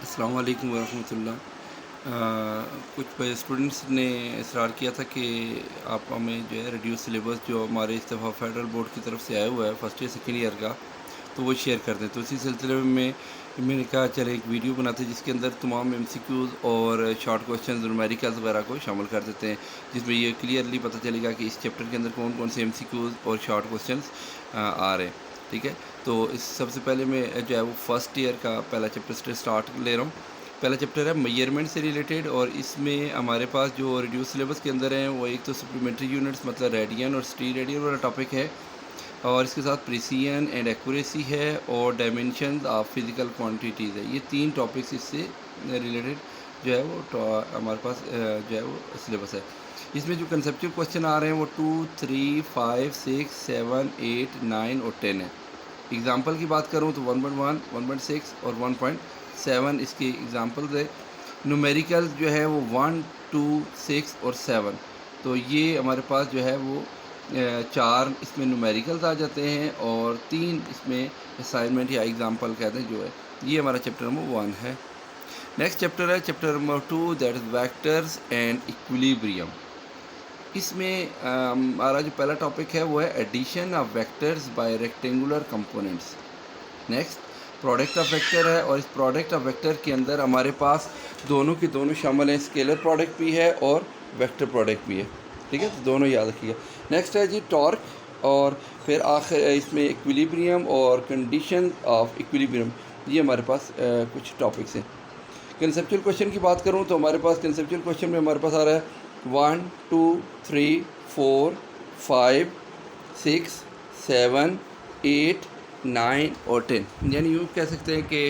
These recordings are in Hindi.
अस्सलाम वालेकुम वरहमतुल्लाह। कुछ स्टूडेंट्स ने इसरार किया था कि आप हमें जो है रिड्यूस सिलेबस जो हमारे इस दफ़ा फेडरल बोर्ड की तरफ से आया हुआ है फर्स्ट ईयर सेकेंड ईयर का, तो वो शेयर कर दें। तो इसी सिलसिले में मैंने कहा चले एक वीडियो बनाते हैं जिसके अंदर तमाम एमसीक्यूज़ और शॉर्ट क्वेश्चन न्यूमेरिकल्स वगैरह को शामिल कर देते हैं, जिसमें ये क्लियरली पता चलेगा कि इस चैप्टर के अंदर कौन कौन से एमसीक्यूज़ और शॉर्ट क्वेश्चन आ रहे हैं। ठीक है, तो इस सबसे पहले मैं जो है वो फर्स्ट ईयर का पहला चैप्टर से स्टार्ट ले रहा हूँ। पहला चैप्टर है मेजरमेंट से रिलेटेड, और इसमें हमारे पास जो रिड्यूस सिलेबस के अंदर हैं वो एक तो सप्लीमेंट्री यूनिट्स मतलब रेडियन और स्टी रेडियन वाला टॉपिक है, और इसके साथ प्रिसिजन एंड एक्यूरेसी है और डायमेंशन ऑफ फिज़िकल क्वांटिटीज़ है। ये तीन टॉपिक्स इससे रिलेटेड जो है वो हमारे पास जो है वो सिलेबस है। इसमें जो कंसेप्चुअल क्वेश्चन आ रहे हैं वो 2, 3, 5, 6, 7, 8, 9 और 10 है। एग्ज़ाम्पल की बात करूँ तो 1.1, 1.6 और 1.7 इसके एग्ज़ाम्पल्स है। न्यूमेरिकल जो है वो 1, 2, 6 और 7, तो ये हमारे पास जो है वो 4 इसमें न्यूमेरिकल्स आ जाते हैं और 3 इसमें असाइनमेंट या एग्ज़ाम्पल कहते हैं जो है। ये हमारा चैप्टर नंबर 1 है। नेक्स्ट चैप्टर है chapter number 2, that is vectors and equilibrium. इसमें हमारा जो पहला टॉपिक है वो है addition of vectors by rectangular components. Next product of vector है, और इस प्रोडक्ट ऑफ वेक्टर के अंदर हमारे पास दोनों के दोनों शामिल हैं, स्केलर प्रोडक्ट भी है और वेक्टर प्रोडक्ट भी है। ठीक है, तो दोनों याद रखिएगा। नेक्स्ट है जी टॉर्क, और फिर आखिर इसमें इक्विलिब्रियम और कंडीशन ऑफ इक्विलिब्रियम। ये हमारे पास कुछ टॉपिक्स हैं। कंसेप्चुअल क्वेश्चन की बात करूँ तो हमारे पास कंसेप्चुअल क्वेश्चन में हमारे पास आ रहा है 1, 2, 3, 4, 5, 6, 7, 8, 9 और 10। यानी यूँ कह सकते हैं कि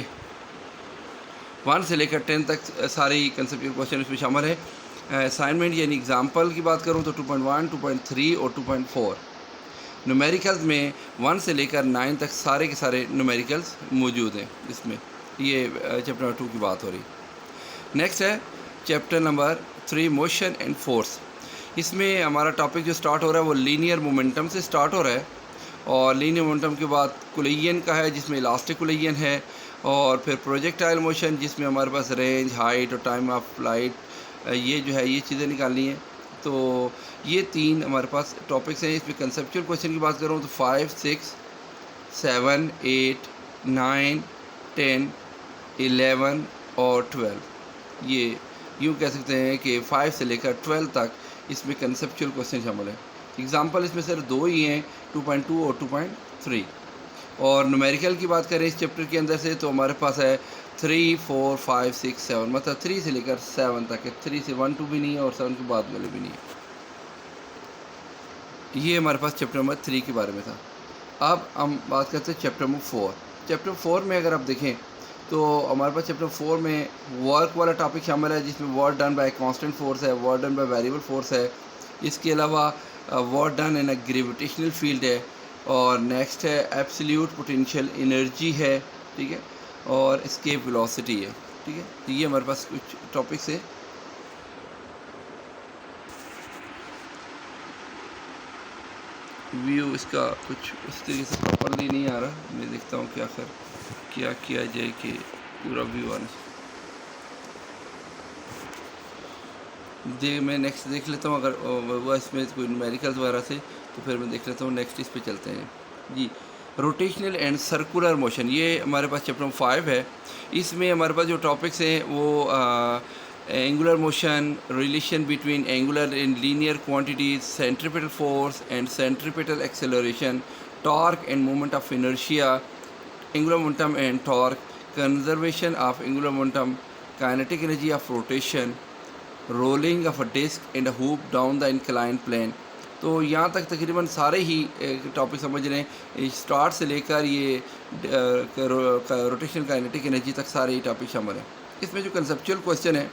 1 से लेकर 10 तक सारी कंसेप्चुअल क्वेश्चन इसमें शामिल है। असाइनमेंट यानी एग्जाम्पल की बात करूँ तो 2.1, 2.3 और 2.4। न्यूमेरिकल्स में 1 से लेकर 9 तक सारे के सारे न्यूमेरिकल्स मौजूद हैं इसमें। ये चैप्टर नंबर 2 की बात हो रही। नेक्स्ट है chapter number 3, motion and force. इसमें हमारा टॉपिक जो स्टार्ट हो रहा है वो लीनियर मोमेंटम से स्टार्ट हो रहा है, और लीनियर मोमेंटम के बाद कुलैयन का है जिसमें इलास्टिक कुलैयन है, और फिर प्रोजेक्टाइल मोशन जिसमें हमारे पास रेंज, हाइट और टाइम ऑफ फ्लाइट ये जो है ये चीज़ें निकालनी है। तो ये 3 हमारे पास टॉपिक्स हैं। इसमें कंसेप्चुअल क्वेश्चन की बात करूँ तो 5, 6, 7, 8, 9, 10, 11 और 12। ये यूँ कह सकते हैं कि 5 से लेकर 12 तक इसमें कंसेप्चुअल क्वेश्चन शामिल है। एग्जाम्पल इसमें सिर्फ 2 ही हैं, 2.2 और 2.3। और न्यूमेरिकल की बात करें इस चैप्टर के अंदर से तो हमारे पास है 3, 4, 5, 6, 7, मतलब 3 से लेकर 7 तक है। 3 से 1, 2 भी नहीं है और 7 के बाद वाले भी नहीं है। ये हमारे पास चैप्टर नंबर 3 के बारे में था। अब हम बात करते हैं चैप्टर नंबर 4। चैप्टर 4 में अगर आप देखें तो हमारे पास चैप्टर 4 में वर्क वाला टॉपिक शामिल है, जिसमें work done by constant force है, work done by variable force है। इसके अलावा work done in a gravitational field है, और नेक्स्ट है एब्सोल्यूट पोटेंशियल एनर्जी है। ठीक है, और एस्केप वेलोसिटी है। ठीक है, तो ये हमारे पास कुछ टॉपिक्स है। व्यू इसका कुछ उस तरीके से प्रॉपरली नहीं आ रहा। मैं देखता हूँ कि आखिर क्या किया जाए कि पूरा व्यू आने से। मैं नेक्स्ट देख लेता हूँ, अगर वो इसमें कोई न्यूमेरिकल्स वगैरह से तो फिर मैं देख लेता हूँ। नेक्स्ट इस पे चलते हैं जी। रोटेशनल एंड सर्कुलर मोशन, ये हमारे पास चैप्टर 5 है। इसमें हमारे पास जो टॉपिक्स हैं वो angular motion, relation between angular and linear quantities, centripetal force and centripetal acceleration, torque and moment of inertia, angular momentum and torque, conservation of angular momentum, kinetic energy of rotation, rolling of a disc and a hoop down the incline plane. तो यहाँ तक तकरीबन सारे ही टॉपिक समझ रहे हैं, स्टार्ट से लेकर ये रोटेशन काइनेटिक एनर्जी तक सारे ही टॉपिक शामिल हैं। इसमें जो कंसेप्चुअल क्वेश्चन है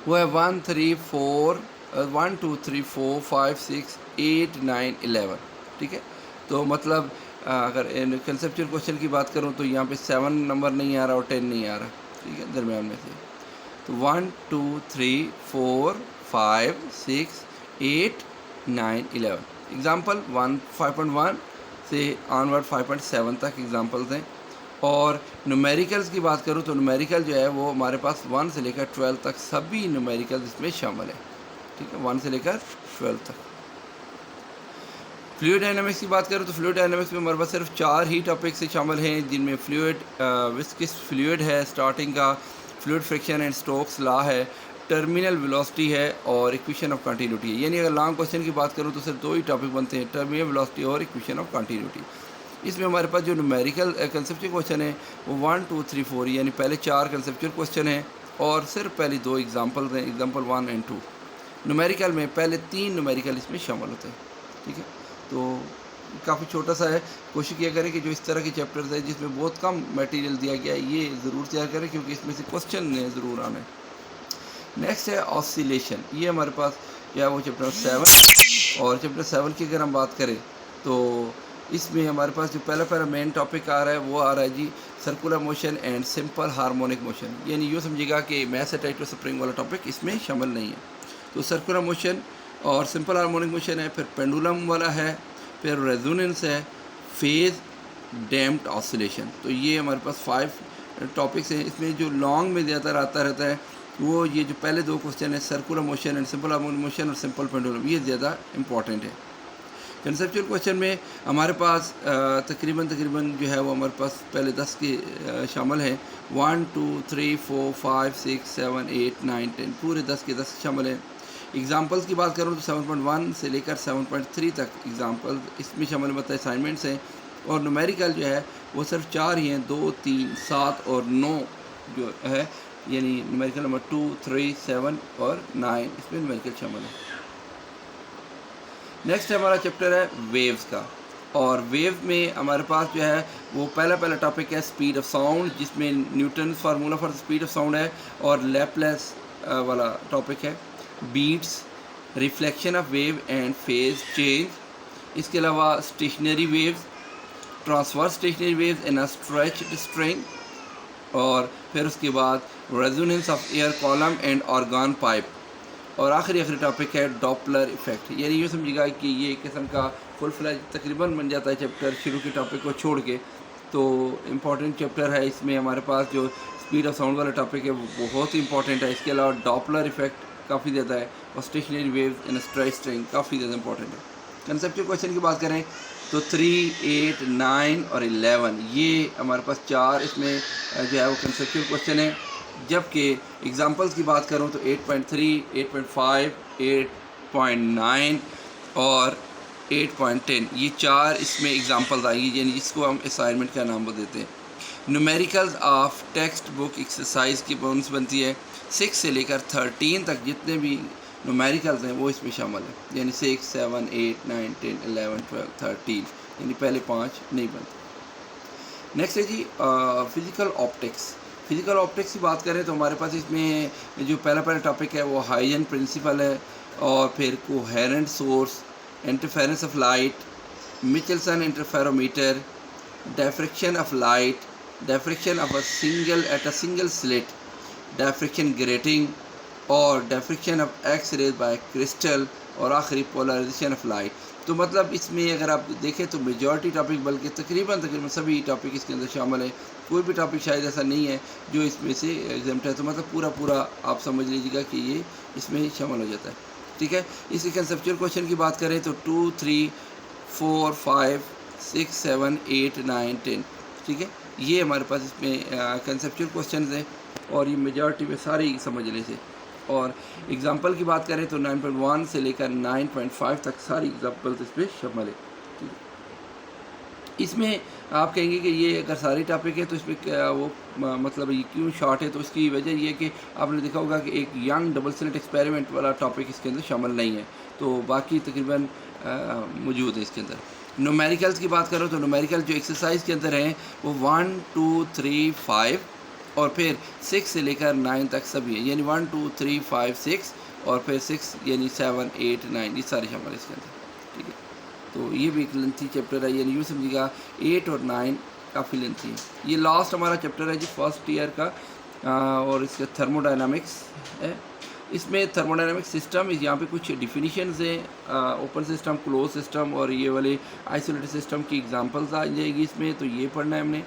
वो है 1, 3, 4, 1, 2, 3, 4, 5, 6, 8, 9, 11। ठीक है, तो मतलब अगर कंसेप्चुअल क्वेश्चन की बात करूँ तो यहाँ पे 7 नंबर नहीं आ रहा और 10 नहीं आ रहा। ठीक है, दरम्यान में से तो 1, 2, 3, 4, 5, 6, 8, 9, 11। एग्ज़ाम्पल 5.1 से ऑनवर्ड 5.7 तक एग्ज़ाम्पल्स हैं। और न्यूमेरिकल्स की बात करूँ तो न्यूमेरिकल जो है वो हमारे पास 1 से लेकर 12 तक सभी न्यूमेरिकल्स इसमें शामिल है, ठीक है, 1 से लेकर 12 तक। फ्लूइड डायनामिक्स की बात करूँ तो फ्लूइड डायनामिक्स में हमारे पास सिर्फ 4 ही टॉपिक्स से शामिल हैं, जिनमें फ्लूइड विस्कस फ्लूइड है स्टार्टिंग का, fluid friction and Stokes law है, टर्मिनल वेलोसिटी है और इक्वेशन ऑफ कंटिन्यूटी है। यानी अगर लॉन्ग क्वेश्चन की बात करूँ तो सिर्फ 2 ही टॉपिक बनते हैं, टर्मिनल वेलोसिटी और इक्वेशन ऑफ कंटिन्यूटी। इसमें हमारे पास जो न्यूमेरिकल कंसेप्चुअल क्वेश्चन है वो 1 2 3 4 यानी पहले 4 कंसेप्चुअल क्वेश्चन हैं और सिर्फ पहले 2 एग्जाम्पल्स हैं, एग्जाम्पल 1 एंड 2। न्यूमेरिकल में पहले 3 न्यूमेरिकल इसमें शामिल होते हैं, ठीक है। तो काफ़ी छोटा सा है, कोशिश किया करें कि जो इस तरह के चैप्टर्स है जिसमें बहुत कम मटेरियल दिया गया है ये ज़रूर तैयार करें, क्योंकि इसमें से क्वेश्चन ज़रूर आना है। नेक्स्ट है ऑसिलेशन, ये हमारे पास या वो चैप्टर 7 और चैप्टर 7 की अगर हम बात करें तो इसमें हमारे पास जो पहला मेन टॉपिक आ रहा है वो आ रहा है जी circular motion and simple harmonic motion. यानी यूँ समझिएगा कि मैस टाइटो स्प्रिंग वाला टॉपिक इसमें शामिल नहीं है। तो सर्कुलर मोशन और सिंपल हार्मोनिक मोशन है, फिर पेंडुलम वाला है, फिर रेजोनेंस है, फेज, डैम्प्ड ऑसिलेशन। तो ये हमारे पास 5 टॉपिक्स हैं। इसमें जो लॉन्ग में ज़्यादातर आता रहता है वो ये जो पहले 2 क्वेश्चन है circular motion and simple harmonic motion और सिंपल पेंडुलम, ये ज़्यादा इंपॉर्टेंट है। कंसेप्चुअल क्वेश्चन में हमारे पास तकरीबन जो है वो हमारे पास पहले 10 के शामिल हैं, 1 2 3 4 5 6 7 8 9 10 पूरे 10 के 10 शामिल हैं। एग्जाम्पल्स की बात करूँ तो 7.1 से लेकर 7.3 तक एग्जाम्पल इसमें शामिल मतलब असाइनमेंट्स हैं। और न्यूमेरिकल जो है वो सिर्फ 4 ही हैं, 2 3 7 और 9 जो है, यानी न्यूमेरिकल नंबर 2 3 7 और 9 इसमें न्यूमेरिकल शामिल है। नेक्स्ट हमारा चैप्टर है वेव्स का, और वेव में हमारे पास जो है वो पहला टॉपिक है स्पीड ऑफ साउंड, जिसमें Newton formula for speed of sound है, और लैपलेस वाला टॉपिक है beats, reflection of wave and phase change. इसके अलावा stationary waves, transverse stationary waves in a stretched string, और फिर उसके बाद resonance of air column and organ pipe, और आखिरी टॉपिक है डॉपलर इफेक्ट। यानी यूँ समझिएगा कि ये एक किस्म का फुल फ्लैज तकरीबन बन जाता है चैप्टर शुरू के टॉपिक को छोड़ के। तो इम्पॉर्टेंट चैप्टर है। इसमें हमारे पास जो स्पीड ऑफ साउंड वाला टॉपिक है वो बहुत ही इंपॉर्टेंट है। इसके अलावा डॉपलर इफेक्ट काफ़ी ज़्यादा है, और stationary wave in stretch string काफ़ी ज़्यादा इंपॉर्टेंट है। कंसेप्चुअल क्वेश्चन की बात करें तो 3 8 9 और 11 ये हमारे पास 4 इसमें जो है वो कंसेप्चुअल क्वेश्चन है। जबकि एग्जांपल्स की बात करूं तो 8.3, 8.5, 8.9 और 8.10 ये 4 इसमें एग्जांपल्स आएंगी, यानी जिसको हम असाइनमेंट का नाम देते हैं। Numericals of text book exercise की बोनस बनती है। 6 से लेकर 13 तक जितने भी न्यूमेरिकल्स हैं वो इसमें शामिल है, यानी 6 7 8 9 10 11 12 13, यानी पहले 5 नहीं बनते। नेक्स्ट है जी फिज़िकल ऑप्टिक्स। फिज़िकल ऑप्टिक्स की बात करें तो हमारे पास इसमें जो पहला टॉपिक है वो हाइजन प्रिंसिपल है, और फिर coherent source, interference of light, Michelson interferometer, diffraction of light, diffraction of a single slit, diffraction grating, और diffraction of X rays by crystal, और आखिरी पोलराइजेशन ऑफ लाइट। तो मतलब इसमें अगर आप देखें तो मेजॉरिटी टॉपिक, बल्कि तकरीबन सभी टॉपिक इसके अंदर शामिल है। कोई भी टॉपिक शायद ऐसा नहीं है जो इसमें से एग्जाम्प्ट है। तो मतलब पूरा आप समझ लीजिएगा कि ये इसमें शामिल हो जाता है, ठीक है। इसके कंसेप्चुअल क्वेश्चन की बात करें तो 2 3 4 5 6 7 8 9 10, ठीक है। ये हमारे पास इसमें कंसेप्चुअल क्वेश्चन हैं, और ये मेजॉरिटी में सारी समझने से। और एग्जांपल की बात करें तो 9.1 से लेकर 9.5 तक सारी एग्जांपल्स इसमें शामिल है। इसमें आप कहेंगे कि ये अगर सारी टॉपिक है तो इसमें क्या वो मतलब ये क्यों शॉर्ट है, तो इसकी वजह ये है कि आपने देखा होगा कि एक यंग डबल स्लिट एक्सपेरिमेंट वाला टॉपिक इसके अंदर शामिल नहीं है, तो बाकी तकरीबन मौजूद है इसके अंदर। न्यूमेरिकल्स की बात करो तो न्यूमेरिकल जो एक्सरसाइज के अंदर हैं वो 1 2 3 5 और फिर 6 से लेकर 9 तक सभी है, यानी 1 2 3 5 6 और फिर 6 यानी 7 8 9 ये सारे शामिल है इसके अंदर, ठीक है। तो ये भी एक लेंथी चैप्टर है, यानी यूँ समझिएगा 8 और 9 काफ़ी लेंथी है। ये लास्ट हमारा चैप्टर है जी फर्स्ट ईयर का, और इसका थर्मोडायनामिक्स है। इसमें थर्मोडायनामिक सिस्टम यहाँ पे कुछ डिफिनीशंस हैं, ओपन सिस्टम, क्लोज सिस्टम और ये वाले आइसोलेटेड सिस्टम की एग्जांपल्स आ जाएगी इसमें, तो ये पढ़ना है हमने।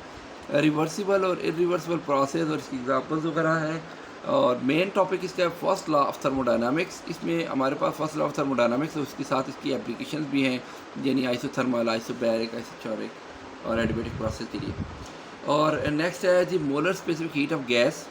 रिवर्सिबल और इरिवर्सिबल प्रोसेस और इसकी एग्जांपल्स वगैरह हैं। और मेन टॉपिक इसका है फर्स्ट लॉ ऑफ थर्मोडायनामिक्स। इसमें हमारे पास फर्स्ट लॉ ऑफ थर्मोडायनामिक्स है, उसके साथ इसकी एप्लीकेशंस भी हैं, यानी आइसोथर्मल, आइसोबैरिक, आइसोचोरिक और एडियाबैटिक प्रोसेस के लिए। और नेक्स्ट है जी molar specific heat of gas,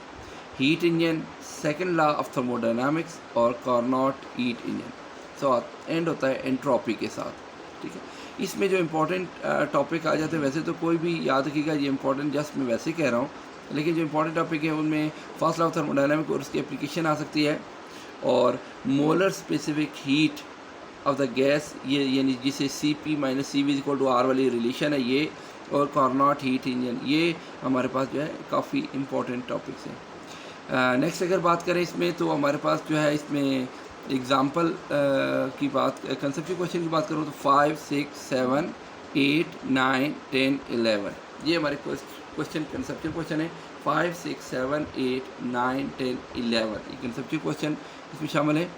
heat engine, second law of thermodynamics और Carnot heat engine. So end होता है एंट्रोपी के साथ, ठीक है। इसमें जो इम्पोर्टेंट टॉपिक आ जाते हैं, वैसे तो कोई भी याद रखिएगा ये इम्पोर्टेंट जस्ट मैं वैसे ही कह रहा हूँ, लेकिन जो इम्पोर्टेंट टॉपिक है उनमें फर्स्ट लॉ ऑफ थर्मोडायनामिक्स और उसकी एप्लीकेशन आ सकती है, और molar specific heat of the gas, ये यानी जिसे CP - CV = R वाली रिलेशन है ये, और कार्नोट हीट इंजन, ये हमारे पास जो है काफ़ी इम्पोर्टेंट टॉपिक्स हैं। नेक्स्ट अगर बात करें इसमें, तो हमारे पास जो है इसमें एग्ज़ाम्पल की बात, कंसेप्चुअल क्वेश्चन की बात करूँ तो 5, 6, 7, 8, 9, 10, 11 ये हमारे क्वेश्चन कंसेप्चुअल क्वेश्चन है। 5, 6, 7, 8, 9, 10, 11 ये कंसेप्चुअल क्वेश्चन इसमें शामिल है।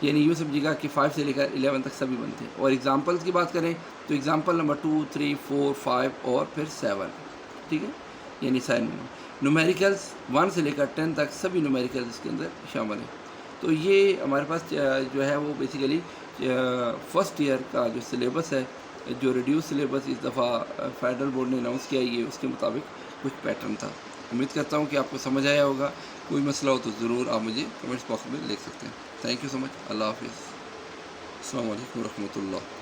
यानी यूँ समझिएगा कि 5 से लेकर 11 तक सभी बनते हैं। और एग्जांपल्स की बात करें तो एग्जांपल नंबर 2, 3, 4, 5 और फिर 7, ठीक है, यानी साइन न्यूमेरिकल्स 1 से लेकर 10 तक सभी न्यूमेरिकल्स इसके अंदर शामिल हैं। तो ये हमारे पास जो है वो बेसिकली फर्स्ट ईयर का जो सिलेबस है, जो रिड्यूस सिलेबस इस दफ़ा फेडरल बोर्ड ने अनाउंस किया, ये उसके मुताबिक कुछ पैटर्न था। उम्मीद करता हूँ कि आपको समझ आया होगा। कोई मसला हो तो ज़रूर आप मुझे कमेंट्स बॉक्स में लिख सकते हैं। Thank you so much. अल्लाह हाफिज़। अस्सलाम वालेकुम रहमतुल्लाह।